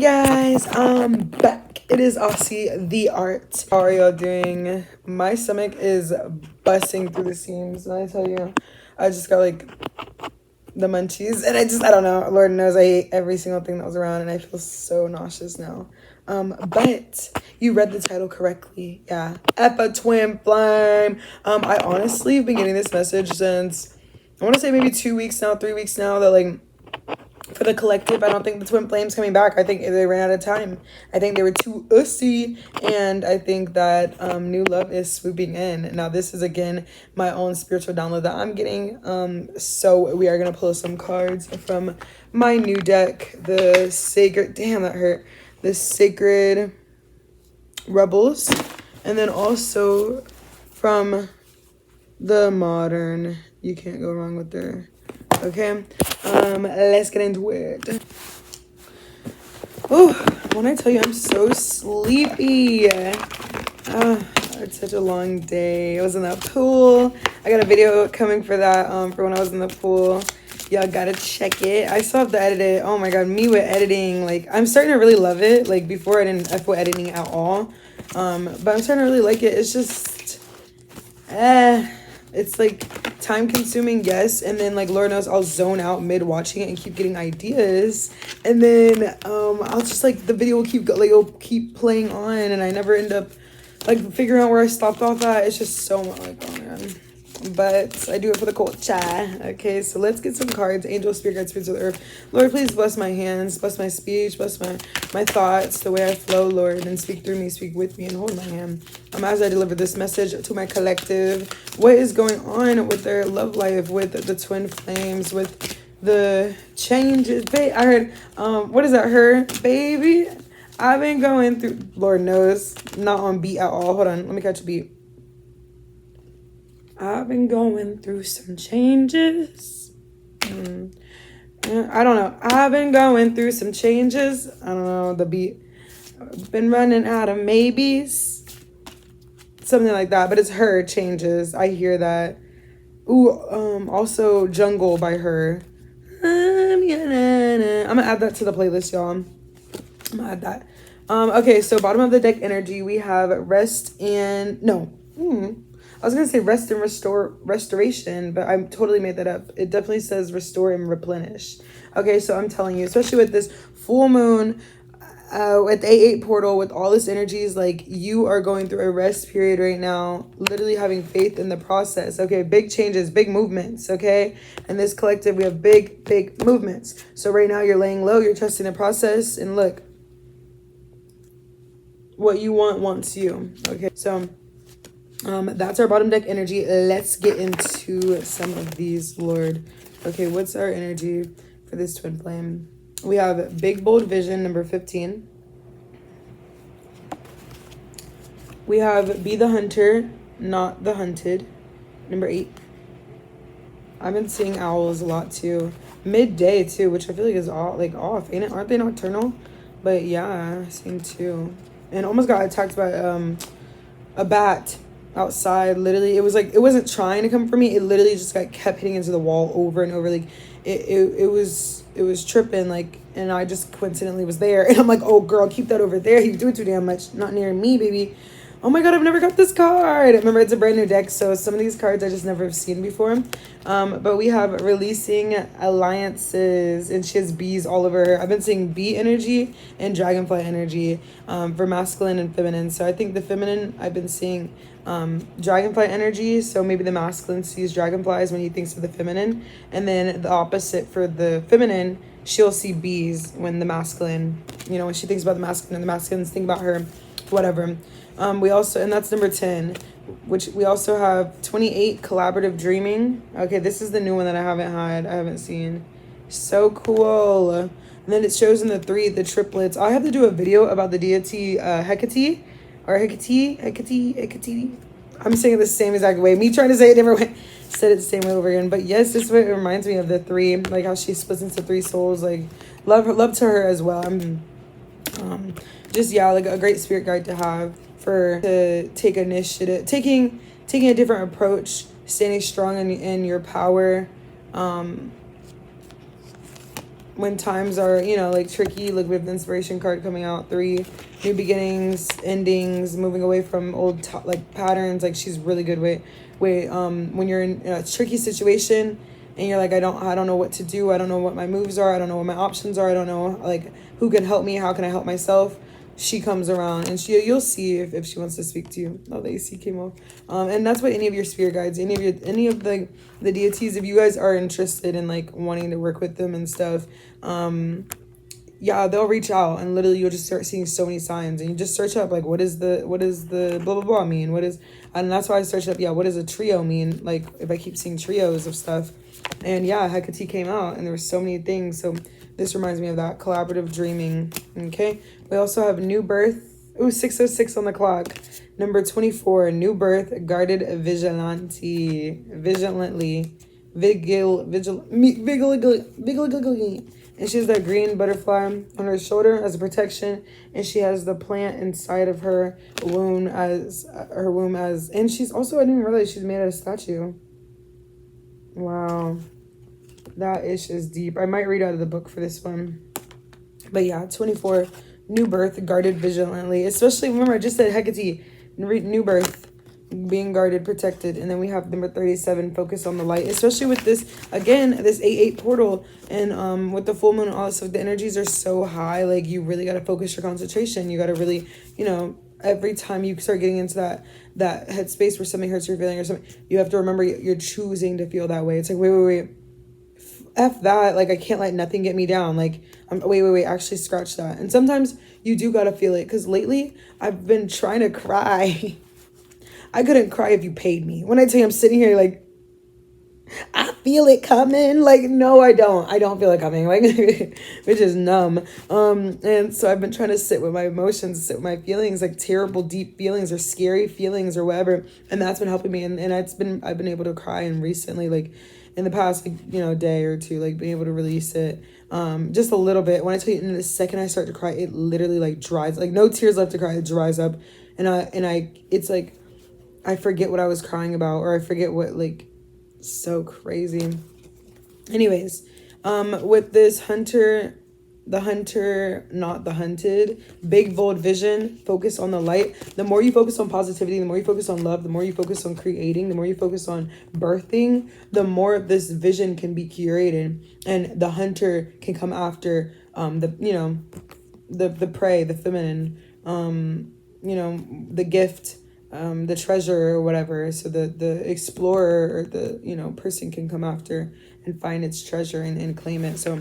Guys, I'm back. It is Aussie the art. How are y'all doing? My stomach is busting through the seams, and I tell you, I just got like the munchies, and I don't know. Lord knows I ate every single thing that was around, and I feel so nauseous now. But you read the title correctly. Yeah, Epa Twinflame. I honestly have been getting this message since I want to say maybe 2 weeks now, 3 weeks now, that like, for the collective, I don't think the Twinflame's coming back. I think they ran out of time. I think they were too ussy, and I think that new love is swooping in. Now, this is again my own spiritual download that I'm getting. So we are gonna pull some cards from my new deck, the sacred. Damn, that hurt. The Sacred Rebels, and then also from the Modern. You can't go wrong with there. Okay, let's get into it. Oh, when I tell you I'm so sleepy. It's such a long day. I was in that pool. I got a video coming for that, for when I was in the pool. Y'all gotta check it. I still have to edit it. Oh my god, me with editing. Like, I'm starting to really love it. Like, before I didn't F with editing at all. But I'm starting to really like it. It's just, it's like time consuming, yes, and then like Lord knows I'll zone out mid watching it and keep getting ideas, and then I'll just like the video will keep it'll keep playing on, and I never end up like figuring out where I stopped off at. It's just so much, like, oh man. But I do it for the culture. Okay, so let's get some cards. Angel, spirit guide, spirits of the earth. Lord, please bless my hands, bless my speech, bless my thoughts, the way I flow, Lord, and speak through me, speak with me, and hold my hand. As I deliver this message to my collective, what is going on with their love life, with the twin flames, with the changes? I heard, what is that? Her baby. I've been going through. Lord knows, not on beat at all. Hold on, let me catch a beat. I've been going through some changes. I don't know. I've been going through some changes. I don't know the beat. I've been running out of maybes. Something like that. But it's her changes. I hear that. Ooh, also Jungle by her. I'm gonna add that to the playlist, y'all. I'm gonna add that. Okay, so bottom of the deck energy, we have rest and I was gonna say rest and restoration, but I totally made that up. It definitely says restore and replenish. Okay, so I'm telling you, especially with this full moon, with the 8/8 portal, with all this energies, like you are going through a rest period right now, literally having faith in the process. Okay, big changes, big movements. Okay, in this collective, we have big movements. So right now you're laying low, you're trusting the process, and look, what you want wants you. Okay, so that's our bottom deck energy. Let's get into some of these, Lord. Okay, what's our energy for this twin flame? We have big bold vision, number 15. We have be the hunter, not the hunted, number 8. I've been seeing owls a lot too, midday too, which I feel like is off, ain't it? Aren't they nocturnal? But yeah, same too. And almost got attacked by a bat outside. Literally, it was like, it wasn't trying to come for me, it literally just kept hitting into the wall over and over. Like it was tripping, like, and I just coincidentally was there, and I'm like, oh girl, keep that over there, you doing too damn much, not near me, baby. Oh my god, I've never got this card. Remember, it's a brand new deck, so some of these cards I just never have seen before. But we have releasing alliances, and she has bees all over her. I've been seeing bee energy and dragonfly energy for masculine and feminine. So I think the feminine, I've been seeing dragonfly energy, so maybe the masculine sees dragonflies when he thinks of the feminine, and then the opposite for the feminine, she'll see bees when the masculine, when she thinks about the masculine, and the masculines think about her, whatever. We also, and that's number 10, which we also have 28 collaborative dreaming. Okay, this is the new one that I haven't seen. So cool. And then it shows in the 3 the triplets. I have to do a video about the deity Hecate, or Hecate. I'm saying it the same exact way. Me trying to say it a different way. Said it the same way over again. But yes, this is what it reminds me of, the 3, like how she splits into 3 souls. Like love to her as well. I'm just, yeah, like a great spirit guide to have to take initiative, taking a different approach, standing strong in your power, when times are, you know, like tricky, like we have the inspiration card coming out. 3 new beginnings, endings, moving away from old like patterns. Like she's really good with when you're in a tricky situation and you're like, I don't know what to do, I don't know what my moves are, I don't know what my options are, I don't know like who can help me, how can I help myself. She comes around and you'll see if she wants to speak to you. Oh, the AC came off. And that's what any of your spirit guides, any of the deities, if you guys are interested in like wanting to work with them and stuff, yeah, they'll reach out and literally you'll just start seeing so many signs, and you just search up like what is the blah blah blah mean, and that's why I searched up, yeah, what does a trio mean, like if I keep seeing trios of stuff. And yeah, Hecate came out and there were so many things. So this reminds me of that collaborative dreaming. Okay, we also have new birth. Ooh, 606 on the clock. Number 24, new birth, guarded vigilantly, and she has that green butterfly on her shoulder as a protection, and she has the plant inside of her womb and she's also, I didn't realize she's made out of statue. Wow, that ish is deep. I might read out of the book for this one. But yeah, 24, new birth, guarded vigilantly. Especially, remember I just said Hecate, new birth, being guarded, protected. And then we have number 37, focus on the light. Especially with this, again, this 8-8 portal, and with the full moon and all this stuff, the energies are so high. Like you really got to focus your concentration. You got to really, you know, every time you start getting into that headspace where something hurts your feeling or something, you have to remember you're choosing to feel that way. It's like, wait, F that. Like I can't let nothing get me down. Like wait, actually scratch that. And sometimes you do gotta feel it, because lately I've been trying to cry. I couldn't cry if you paid me. When I tell you I'm sitting here like, I feel it coming. Like, no, I don't feel it coming. Like, which is numb. And so I've been trying to sit with my emotions, sit with my feelings, like terrible, deep feelings or scary feelings or whatever. And that's been helping me. And I've been able to cry, and recently, like in the past, like, you know, day or two, like being able to release it, just a little bit. When I tell you, in the second I start to cry, it literally like dries, like no tears left to cry. It dries up. And it's like, I forget what I was crying about, or I forget what, like, so crazy. Anyways, with this hunter, not the hunted, big bold vision, focus on the light. The more you focus on positivity, the more you focus on love, the more you focus on creating, the more you focus on birthing, the more this vision can be curated, and the hunter can come after the prey, the feminine, the gift, the treasure or whatever. So the explorer or the person can come after and find its treasure and claim it. So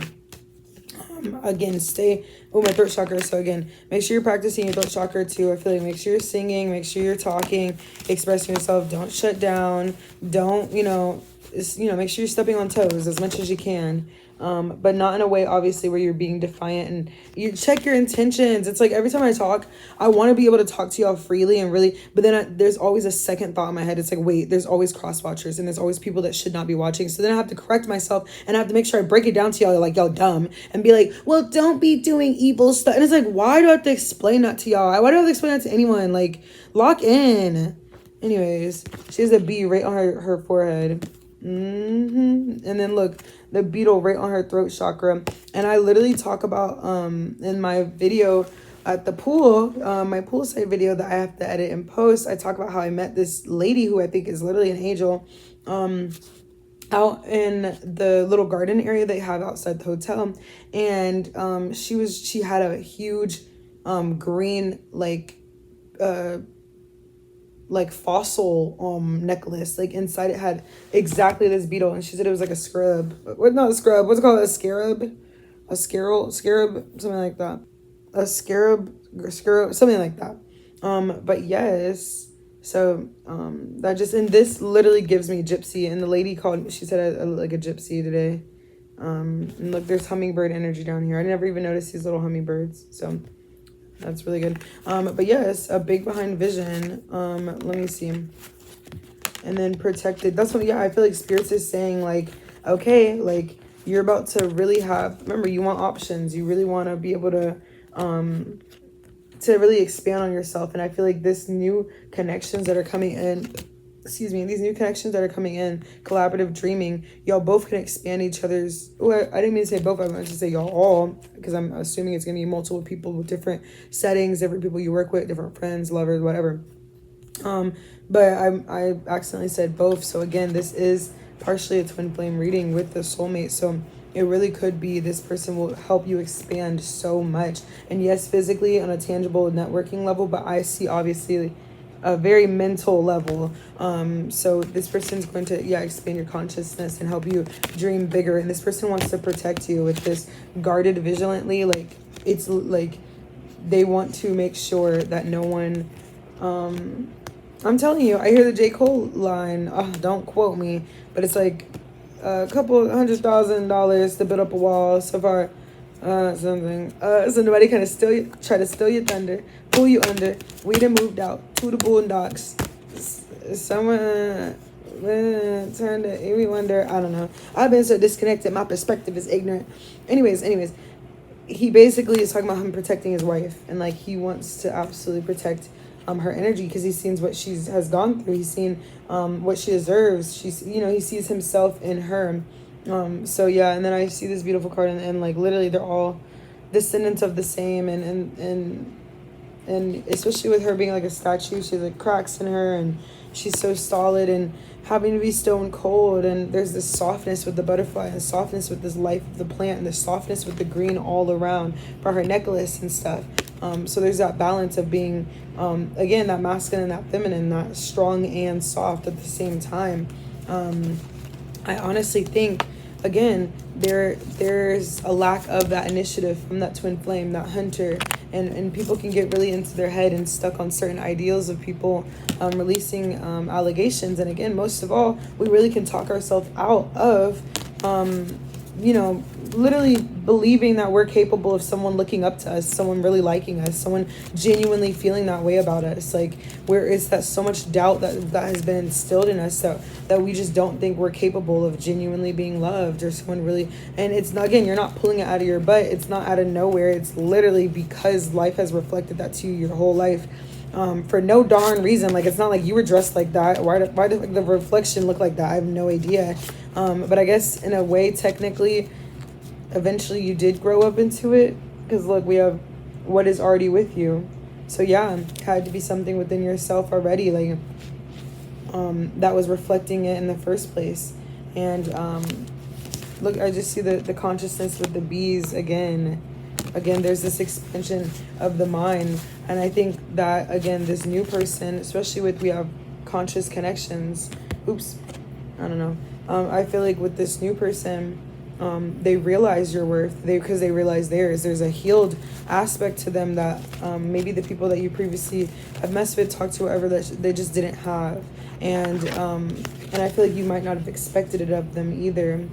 again, stay my throat chakra. So again, make sure you're practicing your throat chakra too. I feel like make sure you're singing, make sure you're talking, expressing yourself. Don't shut down. Don't make sure you're stepping on toes as much as you can. But not in a way, obviously, where you're being defiant, and you check your intentions. It's like every time I talk, I want to be able to talk to y'all freely and really, but then there's always a second thought in my head. It's like, wait, there's always cross watchers, and there's always people that should not be watching. So then I have to correct myself, and I have to make sure I break it down to y'all like y'all dumb, and be like, well, don't be doing evil stuff. And it's like, why do I have to explain that to y'all? Why do I have to explain that to anyone? Like, lock in. Anyways, she has a bee right on her forehead. And then look, the beetle right on her throat chakra. And I literally talk about in my video at the pool, my poolside video that I have to edit and post, I talk about how I met this lady who I think is literally an angel out in the little garden area they have outside the hotel. And she had a huge green like fossil necklace. Like inside it had exactly this beetle, and she said it was like a scrub. What, not a scrub, what's it called? A scarab? A scarab, something like that. A scarab, something like that. But yes, so that just, and this literally gives me gypsy. And the lady called, she said I look like a gypsy today. And look, there's hummingbird energy down here. I never even noticed these little hummingbirds, so that's really good. But yes, a big behind vision. Let me see. And then protected. That's what, yeah, I feel like spirits is saying like, okay, like you're about to really have, remember, you want options. You really want to be able to really expand on yourself. And I feel like this new connections that are coming in, excuse me, these new connections that are coming in, collaborative dreaming, y'all both can expand each other's, well, I didn't mean to say both, I meant to say y'all all, because I'm assuming it's going to be multiple people with different settings, different people you work with, different friends, lovers, whatever. But I accidentally said both. So again, this is partially a twin flame reading with the soulmate. So it really could be this person will help you expand so much. And yes, physically on a tangible networking level, but I see obviously a very mental level. So this person's going to, yeah, expand your consciousness and help you dream bigger. And this person wants to protect you with this guarded vigilantly. Like, it's like they want to make sure that no one, I'm telling you, I hear the J. Cole line. Oh, don't quote me, but it's like a couple $100,000 to build up a wall. So far, something. So nobody kind of try to steal your thunder, pull you under. We done moved out to the boondocks. Someone turned to Amy Wonder. I don't know. I've been so disconnected. My perspective is ignorant. Anyways. He basically is talking about him protecting his wife, and like he wants to absolutely protect her energy, because he's seen what she has gone through. He's seen what she deserves. She's, you know, he sees himself in her. So yeah, and then I see this beautiful card, and like literally they're all descendants of the same, and especially with her being like a statue, she has like cracks in her, and she's so solid and having to be stone cold. And there's this softness with the butterfly, and softness with this life of the plant, and the softness with the green all around for her necklace and stuff. So there's that balance of being, again, that masculine and that feminine, that strong and soft at the same time. I honestly think, again, there's a lack of that initiative from that twin flame, that hunter, and people can get really into their head and stuck on certain ideals of people releasing allegations. And again, most of all, we really can talk ourselves out of you know, literally believing that we're capable of someone looking up to us, someone really liking us, someone genuinely feeling that way about us. Like, where is that so much doubt that has been instilled in us, so that we just don't think we're capable of genuinely being loved, or someone really, and it's not, again, you're not pulling it out of your butt. It's not out of nowhere. It's literally because life has reflected that to you your whole life. For no darn reason. Like, it's not like you were dressed like that. Why did the reflection look like that? I have no idea. But I guess in a way, technically, eventually you did grow up into it, because look, we have what is already with you. So yeah, it had to be something within yourself already, like that was reflecting it in the first place. And look, I just see the consciousness with the bees again. There's this expansion of the mind. And I think that, again, this new person, especially with, we have conscious connections. Oops, I don't know. I feel like with this new person, they realize your worth, because they realize theirs. There's a healed aspect to them that maybe the people that you previously have messed with, talked to, whatever, that they just didn't have. And I feel like you might not have expected it of them either,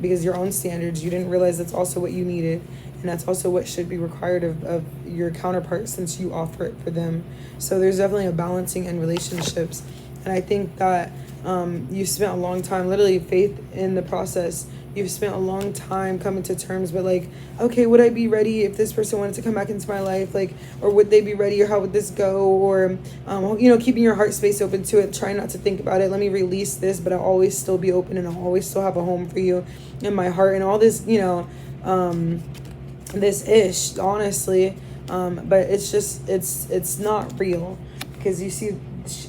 because your own standards, you didn't realize that's also what you needed. And that's also what should be required of your counterpart, since you offer it for them. So there's definitely a balancing in relationships. And I think that you've spent a long time, literally faith in the process. You've spent a long time coming to terms with, like, okay, would I be ready if this person wanted to come back into my life? Like, or would they be ready, or how would this go? Or, you know, keeping your heart space open to it, trying not to think about it. Let me release this, but I'll always still be open, and I'll always still have a home for you in my heart, and all this, you know, this ish, honestly. But it's just, it's not real, because you see,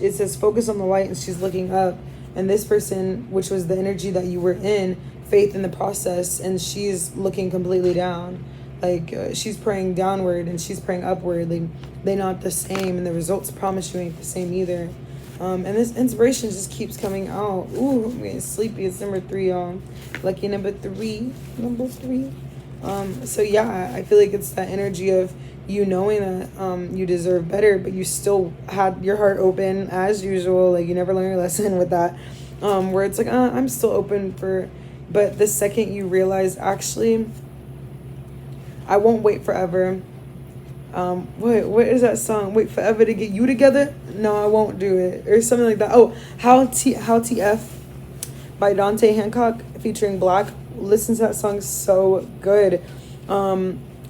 it says focus on the light, and she's looking up, and this person, which was the energy that you were in, faith in the process, and she's looking completely down. Like, she's praying downward and she's praying upward. Like, they're not the same, and the results promise you ain't the same either. And this inspiration just keeps coming out. Ooh, I'm getting sleepy. It's number 3, y'all. Lucky number 3. So yeah, I feel like it's that energy of you knowing that you deserve better, but you still had your heart open as usual. Like, you never learn your lesson with that, where it's like, I'm still open for, but the second you realize, actually, I won't wait forever. What is that song? Wait forever to get you together? No, I won't do it, or something like that. Oh, how TF by Dante Hancock featuring Black. Listen to that song, so good.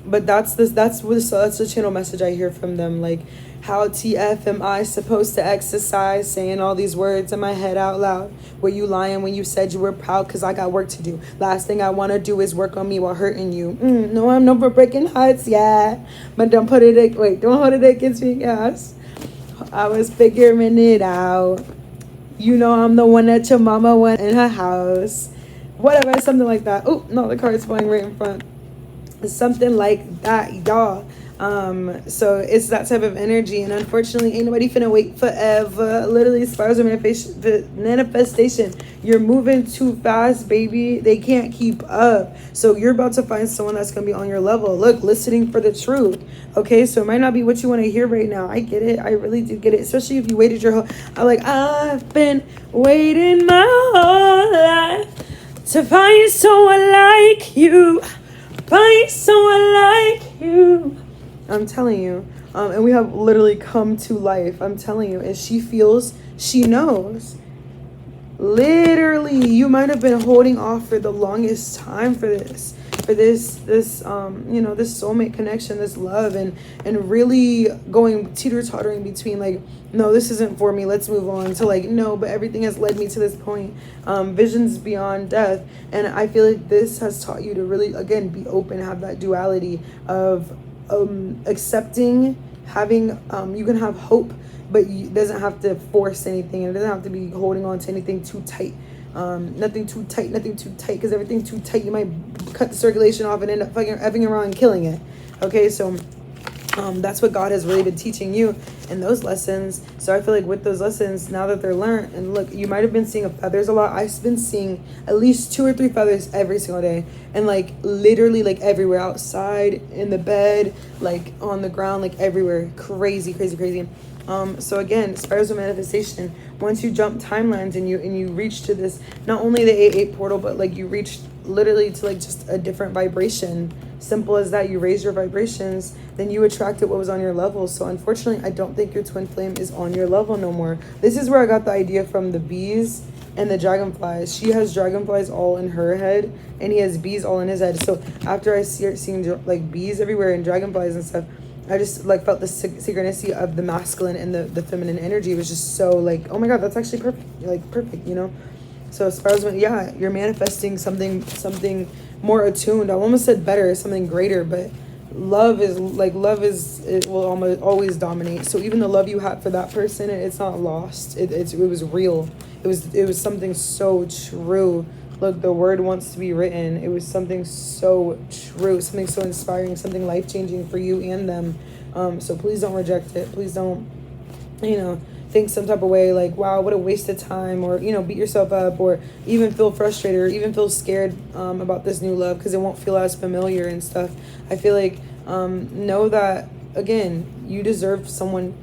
But that's this. That's the channel message I hear from them. Like, how TF am I supposed to exercise? Saying all these words in my head out loud. Were you lying when you said you were proud? Cause I got work to do. Last thing I wanna do is work on me while hurting you. No, I'm no for breaking hearts, yeah. But don't hold it against me, yes. I was figuring it out. You know I'm the one that your mama went in her house. Whatever, something like that. Oh, no, the card's flying right in front. Something like that, y'all. So it's that type of energy, and unfortunately ain't nobody finna wait forever. Literally, spirals of manifestation. You're moving too fast, baby. They can't keep up. So you're about to find someone that's gonna be on your level. Look, listening for the truth. Okay, so it might not be what you want to hear right now. I get it. I really do get it. Especially if you waited your whole. I've been waiting my whole life to find someone like you. Find someone like you. I'm telling you. And we have literally come to life. I'm telling you. And she feels, she knows. Literally, you might have been holding off for the longest time for this. This soulmate connection, this love, and really going teeter-tottering between like, no, this isn't for me, let's move on, to like, no, but everything has led me to this point. Visions beyond death. And I feel like this has taught you to really, again, be open, have that duality of accepting, having, you can have hope, but it doesn't have to force anything, and it doesn't have to be holding on to anything too tight. Nothing too tight, because everything too tight, you might cut the circulation off and end up fucking effing around and killing it. Okay, so that's what God has really been teaching you in those lessons. So I feel like with those lessons, now that they're learned, and look, you might have been seeing feathers a lot. I've been seeing at least 2 or 3 feathers every single day, and like literally like everywhere, outside, in the bed, like on the ground, like everywhere. Crazy. So again, spirals of manifestation. Once you jump timelines and you reach to this, not only the 8-8 portal, but like you reach literally to like just a different vibration. Simple as that. You raise your vibrations, then you attracted what was on your level. So unfortunately, I don't think your twin flame is on your level no more. This is where I got the idea from the bees and the dragonflies. She has dragonflies all in her head, and he has bees all in his head. So after I seeing like bees everywhere and dragonflies and stuff, I just like felt the synchronicity of the masculine and the feminine energy. It was just so like, oh my God, that's actually perfect, you know? So as far as yeah, you're manifesting something more attuned. I almost said better, something greater, but love is, it will always dominate. So even the love you had for that person, it's not lost. It was real. It was something so true. Look, the word wants to be written. It was something so true, something so inspiring, something life-changing for you and them. So please don't reject it. Please don't, think some type of way like, wow, what a waste of time, or, beat yourself up, or even feel frustrated, or even feel scared about this new love, because it won't feel as familiar and stuff. I feel like, know that, again, you deserve someone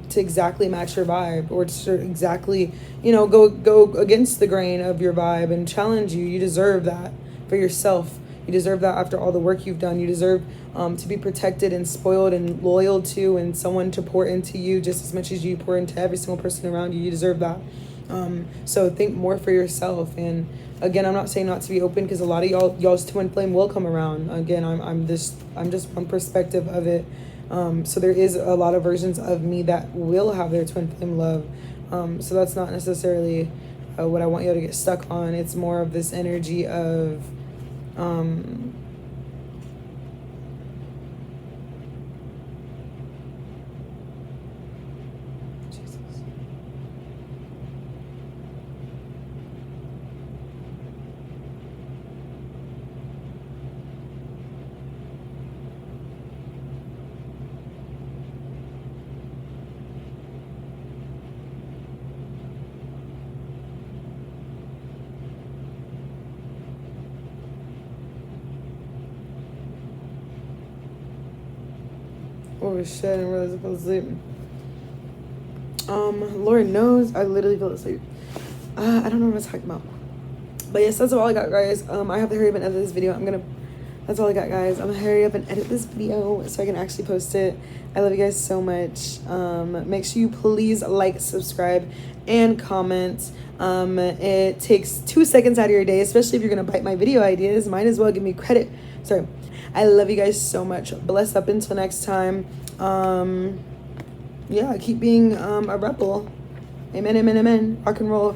to exactly match your vibe, or to exactly, go against the grain of your vibe and challenge you. You deserve that for yourself. You deserve that after all the work you've done. You deserve to be protected and spoiled and loyal to, and someone to pour into you just as much as you pour into every single person around you. You deserve that. So think more for yourself. And again, I'm not saying not to be open, because a lot of y'all's twin flame will come around. Again, I'm just one perspective of it. So there is a lot of versions of me that will have their twin flame love. So that's not necessarily what I want you to get stuck on. It's more of this energy of oh shit, I didn't realize I fell asleep. Lord knows, I literally fell asleep. I don't know what I'm talking about. But yes, that's all I got, guys. I have to hurry up and edit this video. That's all I got, guys. I'm gonna hurry up and edit this video so I can actually post it. I love you guys so much. Make sure you please like, subscribe, and comment. It takes 2 seconds out of your day, especially if you're gonna bite my video ideas. Might as well give me credit. Sorry. I love you guys so much. Bless up until next time. Yeah, keep being a rebel. Amen, amen, amen. Rock and roll.